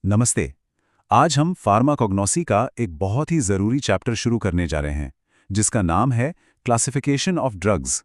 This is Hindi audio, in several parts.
नमस्ते। आज हम फार्माकोग्नोसी का एक बहुत ही ज़रूरी चैप्टर शुरू करने जा रहे हैं, जिसका नाम है क्लासिफिकेशन ऑफ ड्रग्स।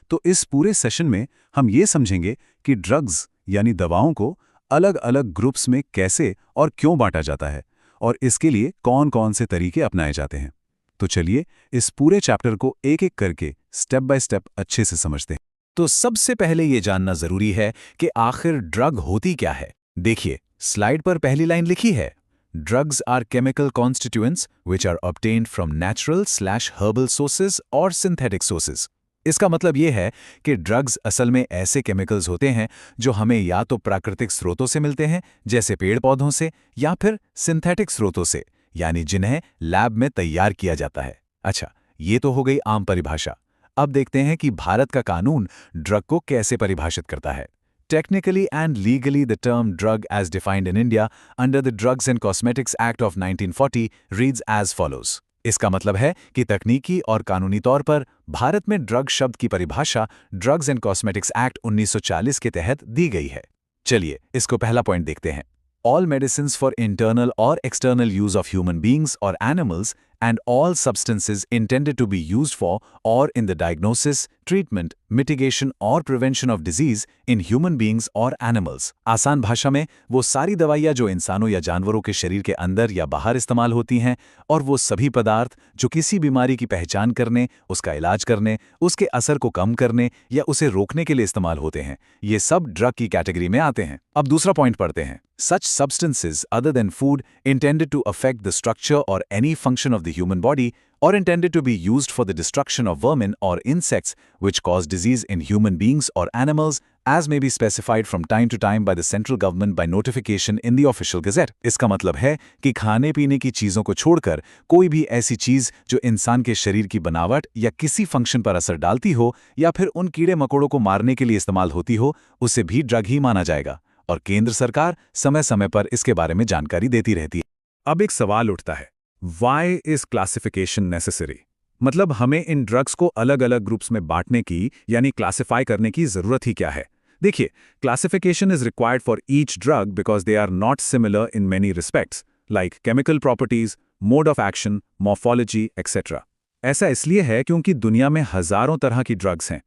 तो इस पूरे सेशन में हम ये समझेंगे कि ड्रग्स यानी दवाओं को अलग-अलग ग्रुप्स में कैसे और क्यों बांटा जाता है और इसके लिए कौन-कौन से तरीके अपनाए जाते हैं। तो चलिए इस पूरे चैप्टर को एक-एक करके स्टेप बाय स्टेप अच्छे से समझते हैं। तो सबसे पहले ये जानना जरूरी है कि आखिर ड्रग होती क्या है। देखिए, स्लाइड पर पहली लाइन लिखी है, drugs are chemical constituents which are obtained from natural herbal sources or synthetic sources. इसका मतलब ये है कि ड्रग्स असल में ऐसे केमिकल्स होते हैं जो हमें या तो प्राकृतिक स्रोतों से मिलते हैं, जैसे पेड़ पौधों से, या फिर सिंथेटिक स्रोतों से, यानी जिन्हें लैब में तैयार किया जाता है। अच्छा, ये तो हो गई आम परिभाषा। अब देखते हैं कि भारत का कानून ड्रग को कैसे परिभाषित करता है। Technically and legally, the term drug as defined in India under the Drugs and Cosmetics Act of 1940 reads as follows. इसका मतलब है कि तकनीकी और कानूनी तौर पर भारत में ड्रग शब्द की परिभाषा ड्रग्स एंड कॉस्मेटिक्स एक्ट 1940 के तहत दी गई है। चलिए इसको पहला पॉइंट देखते हैं। All medicines for internal or external use of human beings or animals and all substances intended to be used for or in the diagnosis, treatment, mitigation or prevention of disease in human beings or animals. आसान भाषा में वो सारी दवाइयाँ जो इंसानों या जानवरों के शरीर के अंदर या बाहर इस्तेमाल होती हैं और वो सभी पदार्थ जो किसी बीमारी की पहचान करने, उसका इलाज करने, उसके असर को कम करने या उसे रोकने के लिए इस्तेमाल होते हैं, ये सब ड्रग की कैटेगरी में आते हैं। अब दूसरा पॉइंट पढ़ते हैं। Such substances other than food intended to affect the structure or any function of the human body or intended to be used for the destruction of vermin or insects which cause disease in human beings or animals as may be specified from time to time by the central government by notification in the official gazette. इसका मतलब है कि खाने पीने की चीज़ों को छोड़कर कोई भी ऐसी चीज़ जो इंसान के शरीर की बनावट या किसी फंक्शन पर असर डालती हो या फिर उन कीड़े मकोड़ों को मारने के लिए इस्तेमाल होती हो, उसे भी ड्रग ही माना जाएगा और केंद्र सरकार समय समय पर इसके बारे में जानकारी देती रहती है। अब एक सवाल उठता है, वाई इज क्लासिफिकेशन नेसेसरी? मतलब हमें इन ड्रग्स को अलग-अलग ग्रुप्स में बांटने की यानी क्लासिफाई करने की जरूरत ही क्या है? देखिए, classification is required for each drug because they are not similar in many respects like chemical properties, mode of action, morphology etcetera. ऐसा इसलिए है क्योंकि दुनिया में हजारों तरह की ड्रग्स हैं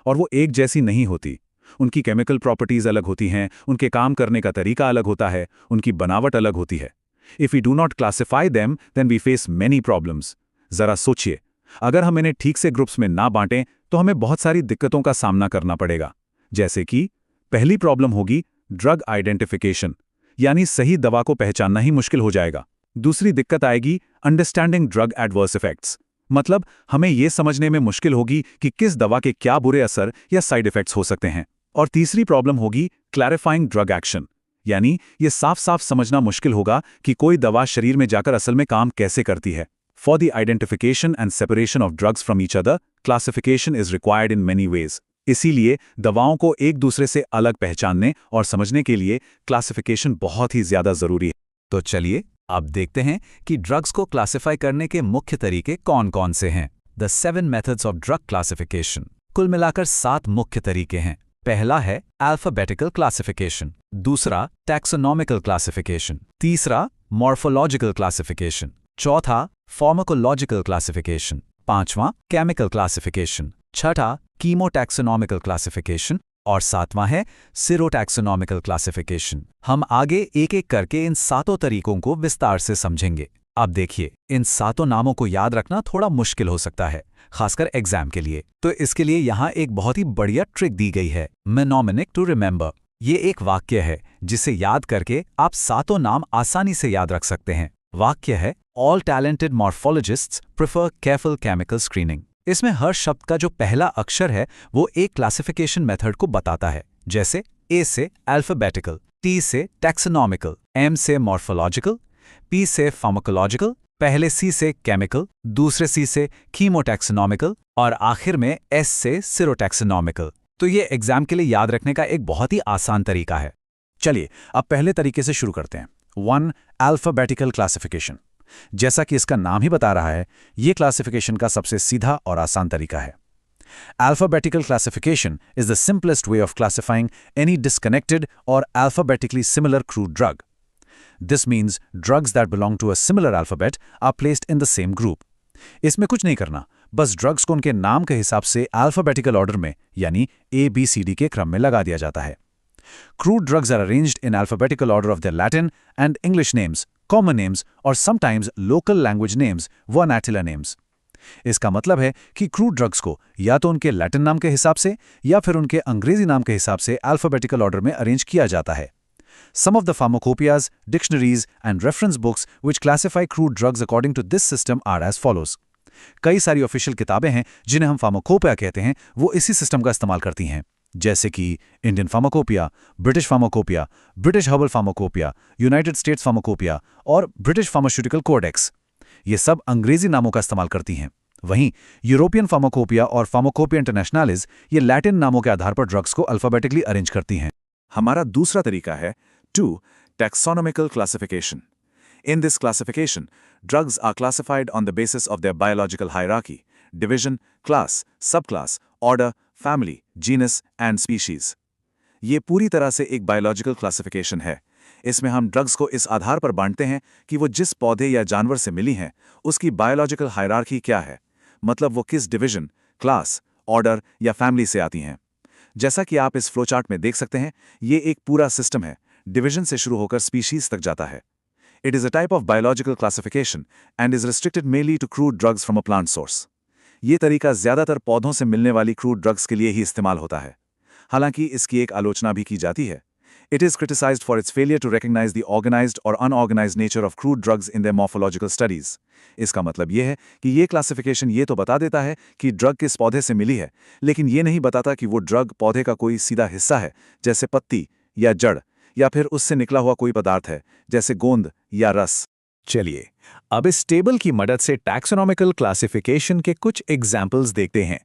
और वो एक जैसी नहीं होती। उनकी केमिकल प्रॉपर्टीज अलग होती हैं, उनके काम करने का तरीका अलग होता है, उनकी बनावट अलग होती है। If we do not classify them then we face many problems. जरा सोचिए, अगर हम इन्हें ठीक से ग्रुप्स में ना बांटें तो हमें बहुत सारी दिक्कतों का सामना करना पड़ेगा। जैसे कि पहली प्रॉब्लम होगी ड्रग आइडेंटिफिकेशन, यानी सही दवा को पहचानना ही मुश्किल हो जाएगा। दूसरी दिक्कत आएगी अंडरस्टैंडिंग ड्रग एडवर्स इफेक्ट्स, मतलब हमें यह समझने में मुश्किल होगी कि किस दवा के क्या बुरे असर या साइड इफेक्ट्स हो सकते हैं। और तीसरी प्रॉब्लम होगी क्लैरिफाइंग ड्रग एक्शन, यानी ये साफ साफ समझना मुश्किल होगा कि कोई दवा शरीर में जाकर असल में काम कैसे करती है। For the identification and separation of drugs from each other, classification is required in many ways. इसीलिए दवाओं को एक दूसरे से अलग पहचानने और समझने के लिए क्लासिफिकेशन बहुत ही ज्यादा जरूरी है। तो चलिए अब देखते हैं कि ड्रग्स को क्लासिफाई करने के मुख्य तरीके कौन-कौन से हैं। The 7 methods of drug classification. कुल मिलाकर 7 मुख्य तरीके हैं। पहला है अल्फाबेटिकल क्लासिफिकेशन, दूसरा टैक्सोनॉमिकल क्लासिफिकेशन, तीसरा मॉर्फोलॉजिकल क्लासिफिकेशन, चौथा फार्माकोलॉजिकल क्लासिफिकेशन, पांचवां केमिकल क्लासिफिकेशन, छठा कीमोटैक्सोनॉमिकल क्लासिफिकेशन और सातवां है सीरोटैक्सोनॉमिकल क्लासिफिकेशन। हम आगे एक-एक करके इन 7 तरीकों को विस्तार से समझेंगे। अब देखिए, इन 7 नामों को याद रखना थोड़ा मुश्किल हो सकता है, खासकर एग्जाम के लिए। तो इसके लिए यहाँ एक बहुत ही बढ़िया ट्रिक दी गई है, मेनोमेनिक टू रिमेंबर। ये एक वाक्य है जिसे याद करके आप 7 नाम आसानी से याद रख सकते हैं। वाक्य है, all talented morphologists prefer careful chemical screening. इसमें हर शब्द का जो पहला अक्षर है वो एक क्लासिफिकेशन मेथड को बताता है, जैसे ए से अल्फाबेटिकल, टी से टैक्सोनॉमिकल, एम से मॉर्फोलॉजिकल, पी से फार्माकोलॉजिकल, पहले सी से केमिकल, दूसरे सी से कीमोटैक्सोनॉमिकल और आखिर में एस से सीरोटैक्सोनॉमिकल। तो ये एग्जाम के लिए याद रखने का एक बहुत ही आसान तरीका है। चलिए अब पहले तरीके से शुरू करते हैं। 1. Alphabetical classification. जैसा कि इसका नाम ही बता रहा है, ये क्लासिफिकेशन का सबसे सीधा और आसान तरीका है। Alphabetical classification is the simplest way of classifying any disconnected or alphabetically similar crude drug. This means drugs that belong to a similar alphabet are placed in the same group. इसमें कुछ नहीं करना, बस ड्रग्स को उनके नाम के हिसाब से अल्फाबेटिकल ऑर्डर में यानी ABCD के क्रम में लगा दिया जाता है. Crude drugs are arranged in alphabetical order of their Latin and English names, common names or sometimes local language names, vernacular names. इसका मतलब है कि क्रूड ड्रग्स को या तो उनके लैटिन नाम के हिसाब से या फिर उनके अंग्रेजी नाम के हिसाब से अल्फाबेटिकल ऑर्डर में अरेंज किया जाता है. Some of the pharmacopoeias, dictionaries and reference books which classify crude drugs according to this system are as follows. कई सारी ऑफिशियल किताबें हैं जिन्हें हम फार्माकोपिया कहते हैं, वो इसी सिस्टम का इस्तेमाल करती हैं, जैसे कि Indian pharmacopoeia, British pharmacopoeia, British herbal pharmacopoeia, United states pharmacopoeia और ब्रिटिश फार्मास्यूटिकल कोडेक्स. ये सब अंग्रेजी नामों का इस्तेमाल करती हैं. वहीं यूरोपियन फार्माकोपिया और फार्माकोपिया इंटरनेशनलिस ये लैटिन नामों के आधार पर ड्रग्स को अल्फाबेटिकली अरेंज करती हैं. हमारा दूसरा तरीका है 2. Taxonomical classification. In this classification, drugs are classified on the basis of their biological hierarchy, division, class, subclass, order, family, genus and species. ये पूरी तरह से एक बायोलॉजिकल क्लासिफिकेशन है. इसमें हम ड्रग्स को इस आधार पर बांटते हैं कि वो जिस पौधे या जानवर से मिली हैं, उसकी बायोलॉजिकल हायरार्की क्या है, मतलब वो किस डिवीजन, क्लास, ऑर्डर या फैमिली से आती हैं. जैसा कि आप इस फ्लोचार्ट में देख सकते हैं, ये एक पूरा सिस्टम है. डिवीजन से शुरू होकर स्पीशीज तक जाता है. It is a type of biological classification and is restricted mainly to crude drugs from a plant source. ये तरीका ज्यादातर पौधों से मिलने वाली क्रूड ड्रग्स के लिए ही इस्तेमाल होता है. हालांकि इसकी एक आलोचना भी की जाती है. It is criticized for its failure to recognize the organized or unorganized nature of crude drugs in their morphological studies. इसका मतलब ये है कि ये क्लासिफिकेशन ये तो बता देता है कि ड्रग किस पौधे से मिली है, लेकिन ये नहीं बताता कि वो ड्रग पौधे का कोई सीधा हिस्सा है, जैसे पत्ती या जड़, या फिर उससे निकला हुआ कोई पदार्थ है, जैसे गोंद या रस. चलिए अब इस टेबल की मदद से टैक्सोनॉमिकल क्लासिफिकेशन के कुछ एग्जाम्पल्स देखते हैं.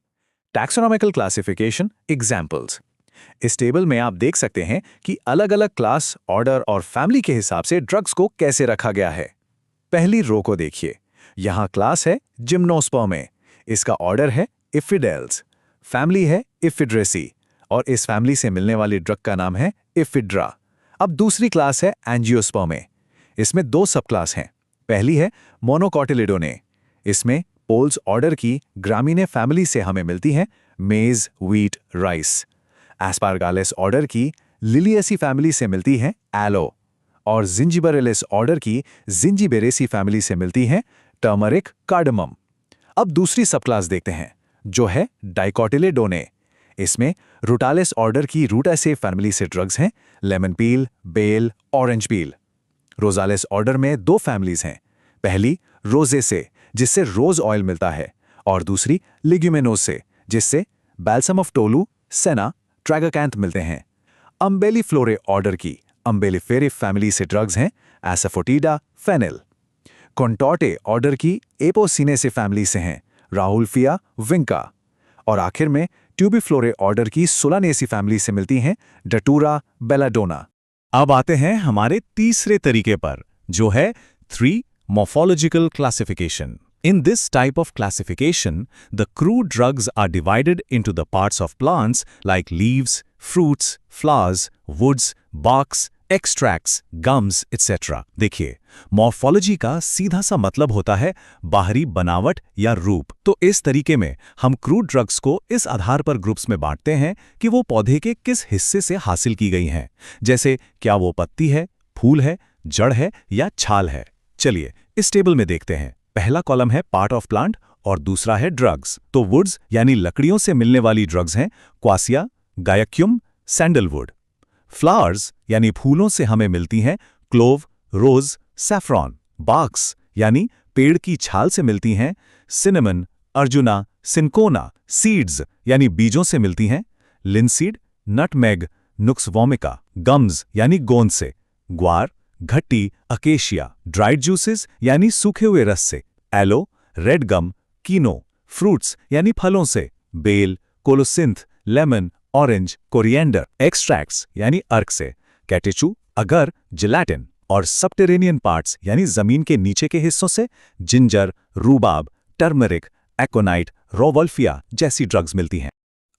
Taxonomical classification examples. इस टेबल में आप देख सकते हैं कि अलग-अलग क्लास, ऑर्डर और फैमिली के हिसाब से ड्रग्स को कैसे रखा गया है. पहली रो को देखिए. यहाँ क्लास है जिम्नोस्पर्मे, इसका ऑर्डर है इफिडेल्स, फैमिली है इफिड्रेसी और इस फैमिली से मिलने वाली ड्रग का नाम है इफिड्रा. अब दूसरी क्लास है एंजियोस्पर्मे. इसमें 2 सब क्लास हैं. पहली है मोनोकॉटिलिडोने, इसमें पोल्स ऑर्डर की ग्रामीने फैमिली से हमें मिलती हैं मेज, व्हीट, राइस. एस्पारगालिस ऑर्डर की लिलियसी फैमिली से मिलती हैं एलो और जिंजिबरेलिस ऑर्डर की जिंजिबेरेसी फैमिली से मिलती हैं टर्मरिक, कार्डमम. अब दूसरी सब क्लास देखते हैं जो है डाइकोटिलिडोने. इसमें रूटालिस ऑर्डर की रूटासे फैमिली से ड्रग्स हैं लेमन पील, बेल, ऑरेंज पील. रोजालिस ऑर्डर में 2 फैमिलीज हैं. पहली रोजेसे जिससे रोज ऑयल मिलता है और दूसरी लिग्यूमिनोसे जिससे बैल्सम ऑफ टोलू, सेना, ट्रैगोकैंथ मिलते हैं. अम्बेलिफ्लोरे ऑर्डर की अम्बेलिफेरे फैमिली से ड्रग्स हैं एसाफोटिडा, फेनिल. कॉन्टोर्टे ऑर्डर की एपोसिनेसे फैमिली से हैं राहुल्फिया, विंका. और आखिर में ट्यूबिफ्लोरे ऑर्डर की सोलानेसी फैमिली से मिलती हैं डटूरा, बेलाडोना. अब आते हैं हमारे तीसरे तरीके पर जो है 3. Morphological classification. In this type of classification, the crude drugs are divided into the parts of plants like leaves, fruits, flowers, woods, barks, extracts, gums, etc. देखिए, मॉर्फोलॉजी का सीधा सा मतलब होता है बाहरी बनावट या रूप. तो इस तरीके में हम क्रूड ड्रग्स को इस आधार पर ग्रुप्स में बांटते हैं कि वो पौधे के किस हिस्से से हासिल की गई हैं, जैसे क्या वो पत्ती है, फूल है, जड़ है या छाल है. चलिए इस टेबल में देखते हैं. पहला कॉलम है पार्ट ऑफ प्लांट और दूसरा है ड्रग्स. तो वुड्स यानी लकड़ियों से मिलने वाली ड्रग्स हैं क्वासिया, गायक्यूम, सैंडलवुड. फ्लावर्स यानी फूलों से हमें मिलती हैं क्लोव, रोज, सैफ्रॉन. बार्क्स यानी पेड़ की छाल से मिलती हैं सिनेमन, अर्जुना, सिंकोना. सीड्स यानी बीजों से मिलती हैं लिनसीड, नटमेग, नुक्स वोमिका. गम्स यानी गोंद से ग्वार, घट्टी, अकेशिया. ड्राइड जूसेस यानी सूखे हुए रस से aloe, red gum, kino. Fruits यानी फलों से बेल, colocynth, lemon, orange, coriander. Extracts यानी अर्क से कैटेचू, अगर, जिलेटिन. और सबटेरेनियन पार्ट्स यानी जमीन के नीचे के हिस्सों से जिंजर, रूबाब, टर्मरिक, एकोनाइट, रोवल्फिया जैसी ड्रग्स मिलती हैं.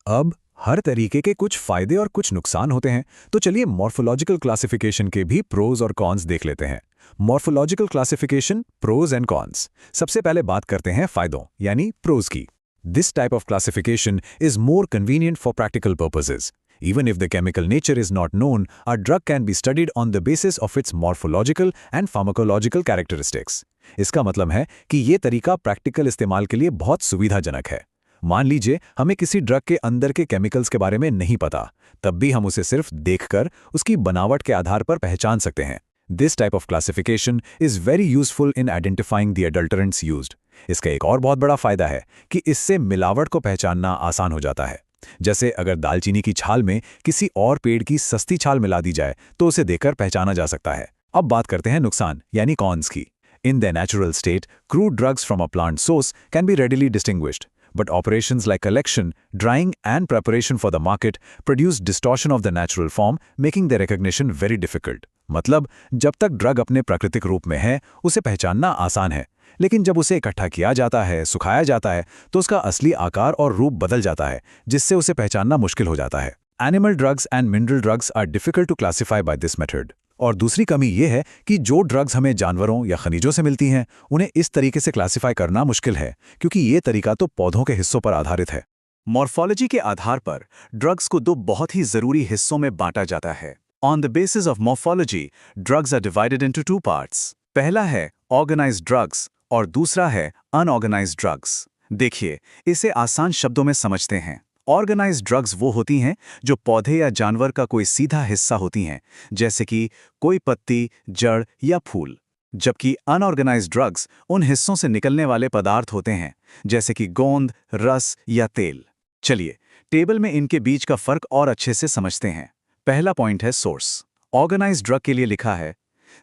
अब हर तरीके के कुछ फायदे और कुछ नुकसान होते हैं, तो चलिए मॉर्फोलॉजिकल क्लासिफिकेशन के भी प्रोज और कॉन्स देख लेते हैं। Morphological classification, pros and cons. सबसे पहले बात करते हैं फायदों यानी प्रोज की। This type of classification is more convenient for practical purposes. Even if the chemical nature is not known, a drug can be studied on the basis of its morphological and pharmacological characteristics. इसका मतलब है कि ये तरीका प्रैक्टिकल इस्तेमाल के लिए बहुत सुविधाजनक है। मान लीजिए हमें किसी ड्रग के अंदर के केमिकल्स के बारे में नहीं पता, तब भी हम उसे सिर्फ देखकर उसकी बनावट के आधार पर पहचान सकते हैं। This type of classification is very useful in identifying the adulterants used. इसका एक और बहुत बड़ा फायदा है कि इससे मिलावट को पहचानना आसान हो जाता है। जैसे अगर दालचीनी की छाल में किसी और पेड़ की सस्ती छाल मिला दी जाए तो उसे देखकर पहचाना जा सकता है। अब बात करते हैं नुकसान यानी कॉन्स की। In their natural state, crude drugs from a plant source can be readily distinguished, but operations like collection, drying and preparation for the market produce distortion of the natural form, making their recognition very difficult. मतलब जब तक ड्रग अपने प्राकृतिक रूप में है उसे पहचानना आसान है, लेकिन जब उसे इकट्ठा किया जाता है, सुखाया जाता है, तो उसका असली आकार और रूप बदल जाता है, जिससे उसे पहचानना मुश्किल हो जाता है। Animal drugs and mineral drugs are difficult to classify by this method. और दूसरी कमी ये है कि जो ड्रग्स हमें जानवरों या खनिजों से मिलती हैं, उन्हें इस तरीके से क्लासिफाई करना मुश्किल है, क्योंकि ये तरीका तो पौधों के हिस्सों पर आधारित है। मॉर्फोलॉजी के आधार पर ड्रग्स को दो बहुत ही जरूरी हिस्सों में बांटा जाता है। On the basis of morphology, drugs are divided into two parts. पहला है ऑर्गेनाइज्ड ड्रग्स और दूसरा है अनऑर्गेनाइज्ड ड्रग्स। देखिए, इसे आसान शब्दों में समझते हैं। ऑर्गेनाइज्ड ड्रग्स वो होती हैं जो पौधे या जानवर का कोई सीधा हिस्सा होती हैं, जैसे कि कोई पत्ती, जड़ या फूल। जबकि अनऑर्गेनाइज्ड ड्रग्स उन हिस्सों से निकलने वाले पदार्थ होते हैं, जैसे कि गोंद, रस या तेल। चलिए, टेबल में इनके बीच का फर्क और अच्छे से समझते हैं। पहला पॉइंट है सोर्स। ऑर्गेनाइज्ड ड्रग के लिए लिखा है,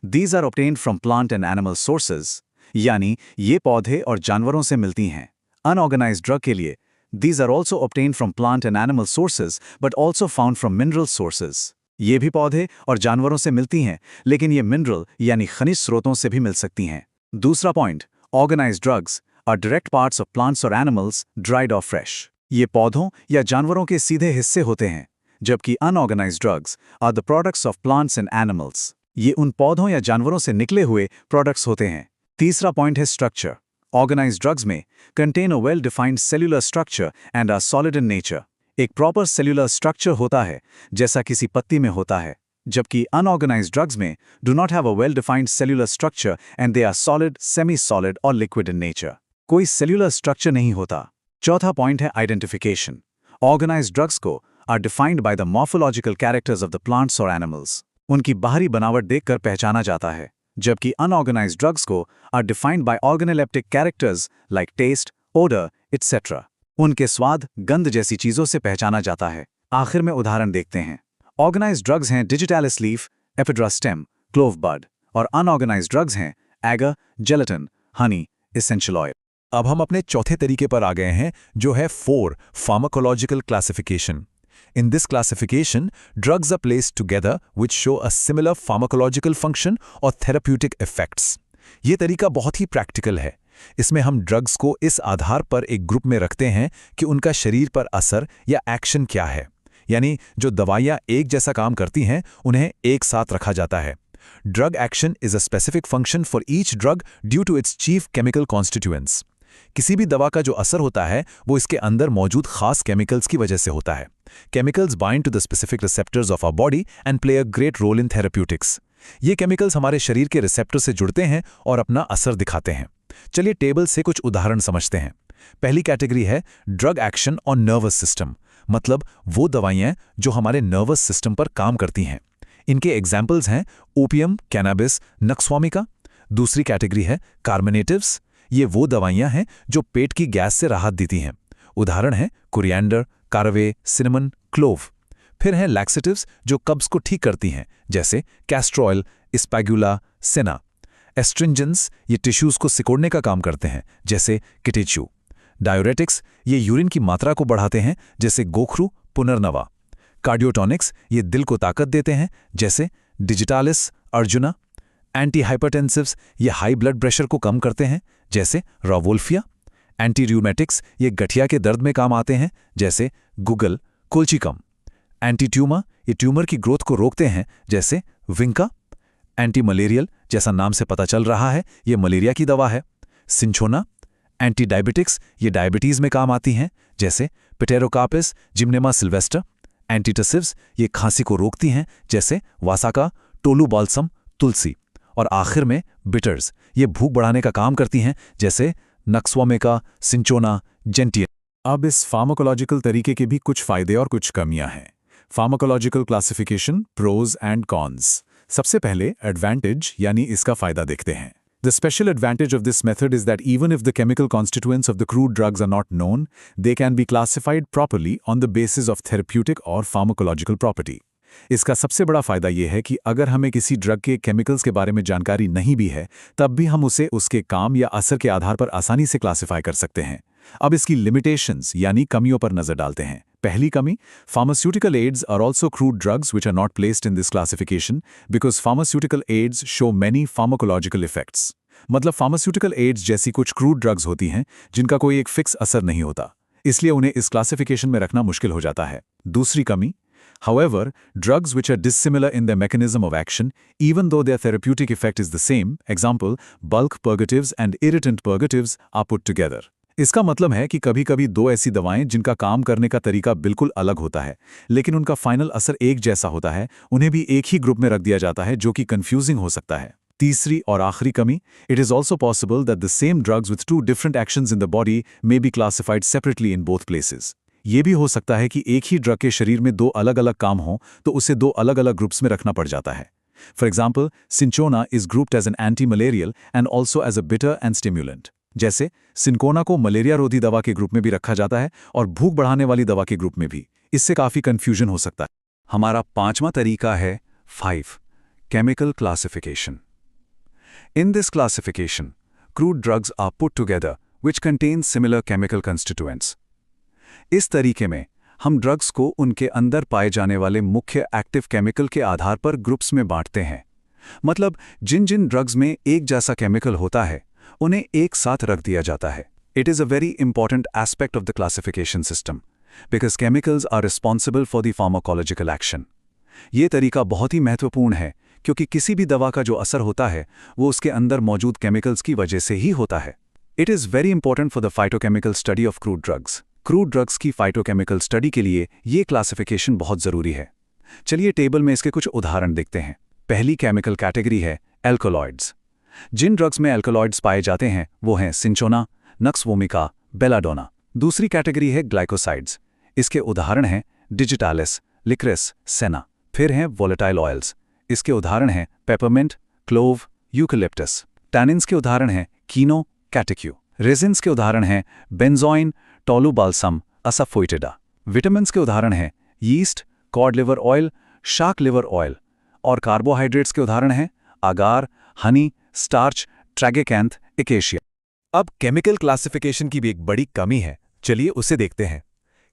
these are obtained from plant and animal sources, यानी ये पौधे और जानवरों से मिलती हैं। अनऑर्गेनाइज्ड ड्रग के लिए, These are also obtained from plant and animal sources, but also found from mineral sources. ये भी पौधे और जानवरों से मिलती हैं, लेकिन ये मिनरल यानी खनिज स्रोतों से भी मिल सकती हैं। दूसरा point, organised drugs are direct parts of plants और एनिमल्स, ड्राइड और फ्रेश। ये पौधों या जानवरों के सीधे हिस्से होते हैं, जबकि unorganised drugs are the products of plants and animals. ये उन पौधों या जानवरों से निकले हुए प्रोडक्ट्स होते हैं। तीसरा पॉइंट है स्ट्रक्चर। Organized drugs में contain a well-defined cellular structure and are solid in nature. एक proper cellular structure होता है, जैसा किसी पत्ती में होता है, जबकि unorganized drugs में do not have a well-defined cellular structure and they are solid, semi-solid और liquid in nature. कोई cellular structure नहीं होता। चौथा point है identification. Organized drugs को are defined by the morphological characters of the plants or animals. उनकी बाहरी बनावट देखकर पहचाना जाता है, जबकि अनऑर्गेनाइज्ड ड्रग्स को are defined by organoleptic characters like taste, odour, etcetera. उनके स्वाद, गंध जैसी चीजों से पहचाना जाता है। आखिर में उदाहरण देखते हैं। ऑर्गेनाइज्ड ड्रग्स हैं digitalis leaf, ephedra stem, clove bud, और अनऑर्गेनाइज्ड ड्रग्स हैं agar, gelatin, honey, essential oil. अब हम अपने चौथे तरीके पर आ गए हैं, जो है 4 pharmacological classification. In this classification, drugs are placed together which show a similar pharmacological function or therapeutic effects. ये तरीका बहुत ही प्रैक्टिकल है। इसमें हम ड्रग्स को इस आधार पर एक ग्रुप में रखते हैं कि उनका शरीर पर असर या एक्शन क्या है। यानी जो दवाइयाँ एक जैसा काम करती हैं, उन्हें एक साथ रखा जाता है। Drug action is a specific function for each drug due to its chief chemical constituents. किसी भी दवा का जो असर होता है वो इसके अंदर मौजूद खास केमिकल्स की वजह से होता है। Chemicals bind to the specific receptors of our body and play a great role in therapeutics. ये केमिकल्स हमारे शरीर के रिसेप्टर से जुड़ते हैं और अपना असर दिखाते हैं। चलिए टेबल से कुछ उदाहरण समझते हैं। पहली कैटेगरी है drug action on nervous system, मतलब वो दवाइयाँ जो हमारे नर्वस सिस्टम पर काम करती हैं। इनके एग्जाम्पल्स हैं ओपियम, कैनाबिस, नक्सवामिका। दूसरी कैटेगरी है कार्बोनेटिव्स। ये वो दवाइयाँ हैं जो पेट की गैस से राहत देती हैं। उदाहरण हैं कोरिएंडर, कारवे, सिनेमन, क्लोव। फिर हैं लैक्सेटिव्स जो कब्ज को ठीक करती हैं, जैसे कैस्टर ऑयल, स्पैगुला, सेना। एस्ट्रिंजेंट्स ये टिश्यूज को सिकोड़ने का काम करते हैं, जैसे किटेचू। डायोरेटिक्स ये यूरिन की मात्रा को बढ़ाते हैं, जैसे गोखरू, पुनर्नवा। कार्डियोटॉनिक्स ये दिल को ताकत देते हैं, जैसे डिजिटालिस, अर्जुना। एंटी हाइपरटेंसिव्स ये हाई ब्लड प्रेशर को कम करते हैं, जैसे रॉवोल्फिया। एंटी र्यूमेटिक्स ये गठिया के दर्द में काम आते हैं, जैसे गुगल, कोल्चिकम, एंटी ट्यूमर, ये ट्यूमर की ग्रोथ को रोकते हैं, जैसे विंका। एंटी मलेरियल, जैसा नाम से पता चल रहा है ये मलेरिया की दवा है। सिंचोना, एंटी डायबिटिक्स, ये डायबिटीज में काम आती हैं, जैसे पिटेरोकार्पिस जिम्नेमा सिल्वेस्टर। एंटीटसिव्स, ये खांसी को रोकती हैं, जैसे वासाका, टोलू बाल्सम, तुलसी। और आखिर में बिटर्स, ये भूख बढ़ाने का काम करती हैं, जैसे नक्सवामेका, सिंचोना, जेंटियन। अब इस फार्माकोलॉजिकल तरीके के भी कुछ फायदे और कुछ कमियां हैं। Pharmacological classification, pros and cons. सबसे पहले एडवांटेज यानी इसका फायदा देखते हैं। The special advantage of this method is that even if the chemical constituents of the crude drugs are not known, they can be classified properly on the basis of therapeutic or pharmacological property. इसका सबसे बड़ा फायदा यह है कि अगर हमें किसी ड्रग के केमिकल्स के बारे में जानकारी नहीं भी है, तब भी हम उसे उसके काम या असर के आधार पर आसानी से क्लासिफाई कर सकते हैं। अब इसकी लिमिटेशंस यानी कमियों पर नजर डालते हैं। पहली कमी, pharmaceutical aids are also crude drugs which are not placed in this classification because pharmaceutical aids show many pharmacological effects. मतलब फार्मास्यूटिकल एड्स जैसी कुछ क्रूड ड्रग्स होती हैं जिनका कोई एक फिक्स असर नहीं होता, इसलिए उन्हें इस क्लासिफिकेशन में रखना मुश्किल हो जाता है। दूसरी कमी, however, drugs which are dissimilar in their mechanism of action, even though their therapeutic effect is the same, example, bulk purgatives and irritant purgatives are put together. इसका मतलब है कि कभी-कभी दो ऐसी दवाएं जिनका काम करने का तरीका बिल्कुल अलग होता है, लेकिन उनका फाइनल असर एक जैसा होता है, उन्हें भी एक ही ग्रुप में रख दिया जाता है, जो कि कंफ्यूजिंग हो सकता है। तीसरी और आखिरी कमी, it is also possible that the same drugs with two different actions in the body may be classified separately in both places. ये भी हो सकता है कि एक ही ड्रग के शरीर में दो अलग-अलग काम हों, तो उसे दो अलग-अलग ग्रुप्स में रखना पड़ जाता है। For example, Cinchona is grouped as an anti-malarial and also as a bitter and stimulant. जैसे सिंकोना को मलेरिया रोधी दवा के ग्रुप में भी रखा जाता है और भूख बढ़ाने वाली दवा के ग्रुप में भी। इससे काफी कंफ्यूजन हो सकता है। हमारा पांचवा तरीका है 5. Chemical classification. In this classification, crude drugs are put together which contain similar chemical constituents. इस तरीके में हम ड्रग्स को उनके अंदर पाए जाने वाले मुख्य एक्टिव केमिकल के आधार पर ग्रुप्स में बांटते हैं। मतलब जिन जिन ड्रग्स में एक जैसा केमिकल होता है, उन्हें एक साथ रख दिया जाता है। It is a very important aspect of the classification system because chemicals are responsible for the pharmacological action. ये तरीका बहुत ही महत्वपूर्ण है क्योंकि किसी भी दवा का जो असर होता है वो उसके अंदर मौजूद केमिकल्स की वजह से ही होता है। It is very important for the phytochemical study of crude drugs. Crude drugs की फाइटोकेमिकल स्टडी के लिए ये क्लासिफिकेशन बहुत ज़रूरी है। चलिए टेबल में इसके कुछ उदाहरण देखते हैं। पहली केमिकल कैटेगरी है एल्कोलॉइड्स। जिन ड्रग्स में एल्कोलॉइड्स पाए जाते हैं वो हैं सिंचोना, नक्सवोमिका, बेलाडोना। दूसरी कैटेगरी है ग्लाइकोसाइड्स। इसके उदाहरण हैं डिजिटालिस, लिक्रिस, सेना। फिर हैं वोलेटाइल ऑयल्स। इसके उदाहरण हैं पेपरमिंट, क्लोव, यूकलिप्टस। टैनिन्स के उदाहरण हैं कीनो, कैटेक्यू। रेजिन्स के उदाहरण हैं बेंजोइन, टोलू बाल्सम, असाफोइटिडा। विटामिन्स के उदाहरण हैं yeast, cod liver oil, shark liver oil. और कार्बोहाइड्रेट्स के उदाहरण हैं आगार, हनी, स्टार्च, ट्रैगेकैंथ, एकेशिया। अब केमिकल क्लासिफिकेशन की भी एक बड़ी कमी है, चलिए उसे देखते हैं।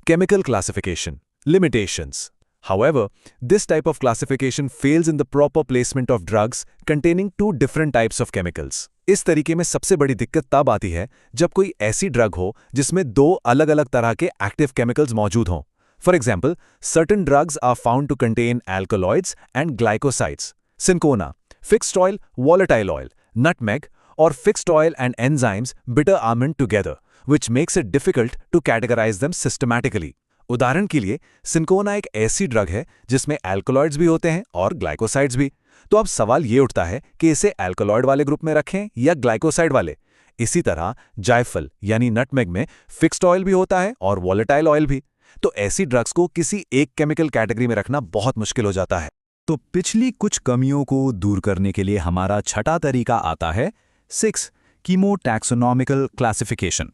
Chemical classification limitations. However, this type of classification fails in the proper placement of drugs containing two different types of chemicals. इस तरीके में सबसे बड़ी दिक्कत तब आती है जब कोई ऐसी ड्रग हो जिसमें दो अलग-अलग तरह के एक्टिव केमिकल्स मौजूद हों। For example, certain drugs are found to contain alkaloids and glycosides. Cinchona, fixed oil, volatile oil, nutmeg, or fixed oil and enzymes bitter almond together, which makes it difficult to categorize them systematically. उदाहरण के लिए सिंकोना एक ऐसी ड्रग है जिसमें एल्कोलॉइड्स भी होते हैं और ग्लाइकोसाइड्स भी। तो अब सवाल ये उठता है कि इसे एल्कोलॉइड वाले ग्रुप में रखें या ग्लाइकोसाइड वाले। इसी तरह जायफल यानी नटमेग में फिक्स्ड ऑयल भी होता है और वोलेटाइल ऑयल भी। तो ऐसी ड्रग्स को किसी एक केमिकल कैटेगरी में रखना बहुत मुश्किल हो जाता है। तो पिछली कुछ कमियों को दूर करने के लिए हमारा छठा तरीका आता है 6. कीमोटैक्सोनॉमिकल क्लासिफिकेशन।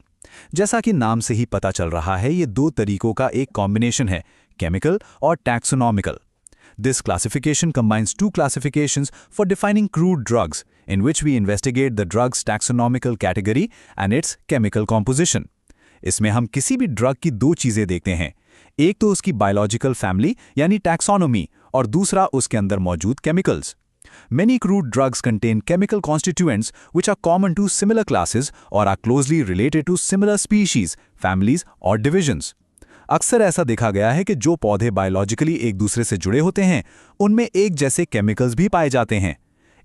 जैसा कि नाम से ही पता चल रहा है, ये दो तरीकों का एक कॉम्बिनेशन है, केमिकल और taxonomical. This classification combines two classifications for defining crude drugs, in which we investigate the drug's taxonomical category and its chemical composition. इसमें हम किसी भी ड्रग की दो चीजें देखते हैं, एक तो उसकी बायोलॉजिकल फैमिली यानी टैक्सोनॉमी और दूसरा उसके अंदर मौजूद chemicals. Many crude drugs contain chemical constituents which are common to similar classes or are closely related to similar species, families or divisions. अक्सर ऐसा देखा गया है कि जो पौधे बायोलॉजिकली एक दूसरे से जुड़े होते हैं उनमें एक जैसे केमिकल्स भी पाए जाते हैं।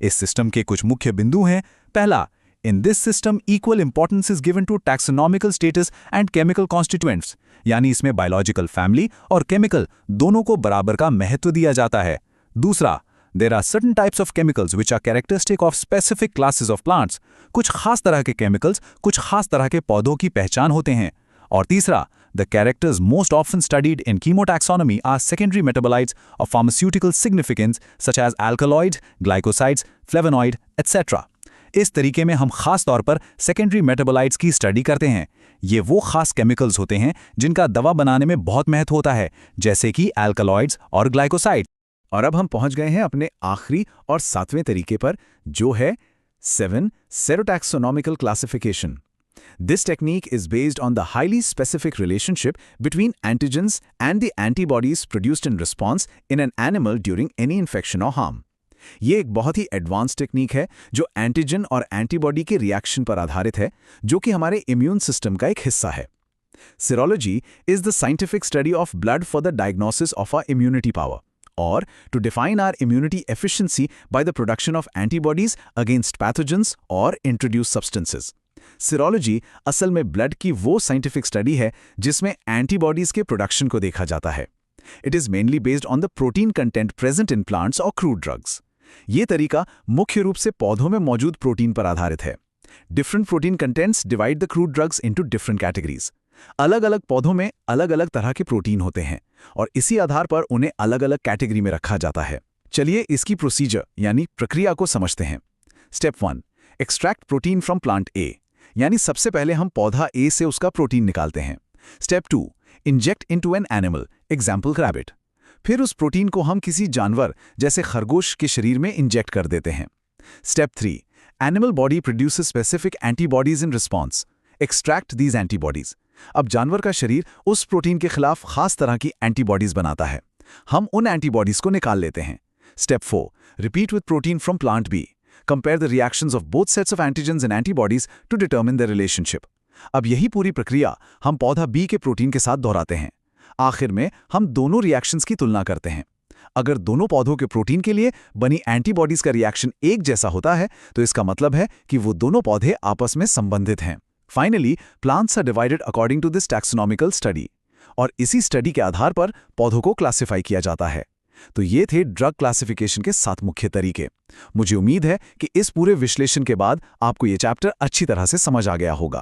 इस सिस्टम के कुछ मुख्य बिंदु हैं। पहला, in this system equal importance is given to taxonomical status and chemical constituents, यानी इसमें बायोलॉजिकल फैमिली और केमिकल दोनों को बराबर का महत्व दिया जाता है। दूसरा, there are certain types of chemicals which are characteristic of specific classes of plants, कुछ खास तरह के केमिकल्स कुछ खास तरह के पौधों की पहचान होते हैं। और तीसरा, the characters most often studied in chemotaxonomy are secondary metabolites of pharmaceutical significance such as alkaloids, glycosides, flavonoid, etc. इस तरीके में हम खास तौर पर सेकेंडरी मेटाबोलाइट्स की स्टडी करते हैं। ये वो खास केमिकल्स होते हैं जिनका दवा बनाने में बहुत महत्व होता है, जैसे कि एल्कलॉइड्स और ग्लाइकोसाइड। और अब हम पहुंच गए हैं अपने आखिरी और 7वें तरीके पर, जो है 7 सेरोटैक्सोनॉमिकल classification. This technique is based on the highly specific relationship between antigens and the antibodies produced in response in an animal during any infection or harm. ये एक बहुत ही एडवांस टेक्निक है जो एंटीजन और एंटीबॉडी के रिएक्शन पर आधारित है, जो कि हमारे इम्यून सिस्टम का एक हिस्सा है। Serology is the scientific study of blood for the diagnosis of our immunity power, or to define our immunity efficiency by the production of antibodies against pathogens or introduced substances. सिरोलॉजी असल में ब्लड की वो साइंटिफिक स्टडी है जिसमें एंटीबॉडीज के प्रोडक्शन को देखा जाता है। It is mainly based on the protein content present in plants और क्रूड ड्रग्स। ये तरीका मुख्य रूप से पौधों में मौजूद प्रोटीन पर आधारित है। Different protein contents divide the crude drugs into different categories. अलग अलग पौधों में अलग अलग तरह के प्रोटीन होते हैं और इसी आधार पर उन्हें अलग अलग कैटेगरी में रखा जाता है। चलिए इसकी प्रोसीजर यानी प्रक्रिया को समझते हैं। Step 1, extract protein from plant A, यानी सबसे पहले हम पौधा ए से उसका प्रोटीन निकालते हैं। Step 2, inject into an animal, example rabbit. फिर उस प्रोटीन को हम किसी जानवर जैसे खरगोश के शरीर में इंजेक्ट कर देते हैं। Step 3, animal body produces specific antibodies in response, extract these antibodies. अब जानवर का शरीर उस प्रोटीन के खिलाफ खास तरह की एंटीबॉडीज बनाता है। हम उन एंटीबॉडीज को निकाल लेते हैं। Step 4, repeat with protein from plant B. Compare the reactions of both sets of antigens and antibodies to determine their relationship. अब यही पूरी प्रक्रिया हम पौधा B के प्रोटीन के साथ दोहराते हैं। आखिर में हम दोनों रिएक्शंस की तुलना करते हैं। अगर दोनों पौधों के प्रोटीन के लिए बनी एंटीबॉडीज का रिएक्शन एक जैसा होता है तो इसका मतलब है कि वो दोनों पौधे आपस में संबंधित हैं। Finally, plants are divided according to this taxonomical study, और इसी स्टडी के आधार पर पौधों को क्लासिफाई किया जाता है। तो ये थे ड्रग क्लासिफिकेशन के 7 मुख्य तरीके। मुझे उम्मीद है कि इस पूरे विश्लेषण के बाद आपको ये चैप्टर अच्छी तरह से समझ आ गया होगा।